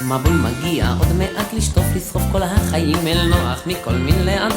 מבול מגיע עוד מעט לשטוף לשרוף כל החיים אל נוח מכל מין לאט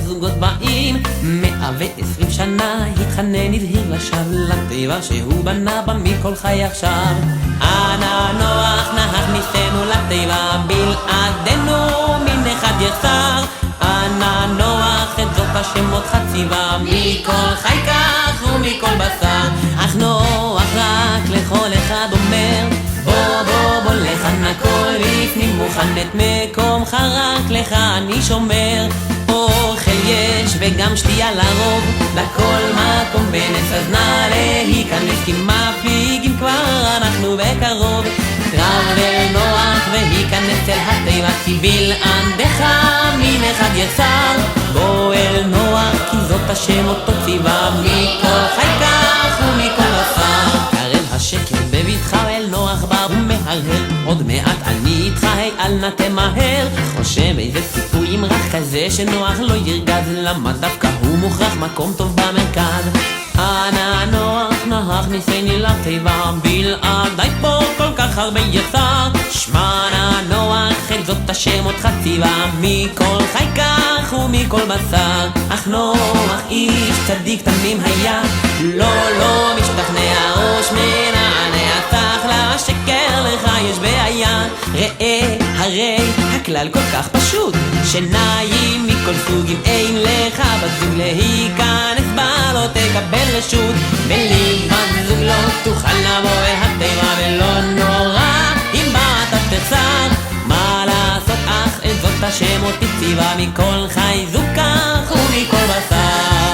זוגות באים 120 שנה התחנן הבהיר לשווא לתיבה שהוא בנה בה מכל חי עכשיו אנא נוח נא הכניסנו לתיבה בלעדינו מן אחד יחסר אנא נוח את זאת השמות חציבה מכל חי כך ומכל בשר אך נוח רק לכל אחד אומר בוא לכאן הכל לפנים מוכן את מקומך רק לך אני שומר אוכל יש וגם שתייה לרוב בכל מקום בנס אז נא להיכנס כי מפליגים כבר אנחנו בקרוב קרב אל נוח והיכנס אל התיבה כי בלעדיך מן אחד יחסר בוא אל נוח כי זאת השם אותו ציווה מכל חי כך ומכל בשר קרב השקר בביתך אל נוח בא ומהרהר עוד מעט אני איתך אל נא תמהר חושב איזה סיפור אמרח כזה שנוח לא ירגז למה דווקא הוא מוכרח מקום טוב במרכז אנא נוח נא הכניסני לתיבה בלעדיי פה כל כך הרבה יחסר שמע נא נוח את זאת השם אותך ציווה מכל חי כך ומכל בשר אך נוח איש צדיק תמים היה לא משתכנע ראש מנענע צח לשקר לך יש בעיה ראה הרי הכלל כל כך פשוט שניים מכל סוג אם אין לך בזוג להיכנס בה לא תקבל רשות בלי בזוג לא תוכל לבוא התיבה ולא נורא אם באת תחסר מה לעשות אך את זאת השם אותי ציווה מכל חי זוג כך ומכל בשר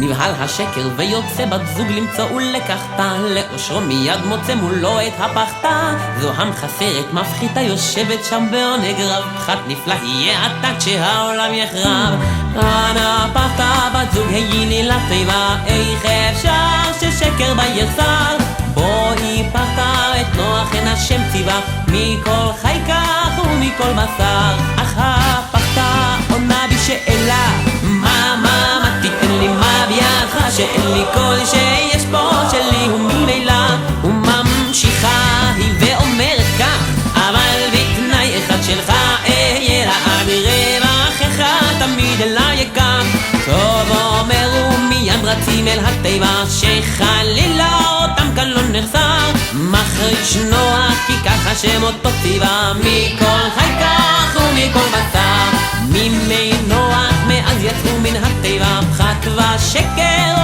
נבהל השקר ויוצא בת זוג למצוא ולקחתה לאושרו מיד מוצא מולו את הפחתה זו המחסרת מפחיתה יושבת שם בעונג רב פחת נפלא יהיה עתה כשהעולם יחרב אנא פחתה בת זוג הייני לתיבה איך אפשר ששקר בה יחסר בואי פחתה את נוח אין השם ציווה מכל חי כך ומכל בשר אך הפחתה עונה בשאלה מה תיתן לי מה בידך שאין לי כל שיש פה שלי וממילא וממשיכה היא ואומרת כך אבל בתנאי אחד שלך אהיה לעד רווח אחד תמיד אליי יקם טוב אומר ומיד רצים אל התיבה שחלילה אותם כאן לא נחסר מחריש נוח כי ככה שם אותו ציווה מכל חי כך ומכל בשר ממי נוח מאז יצאו מן התיבה פחת ושקר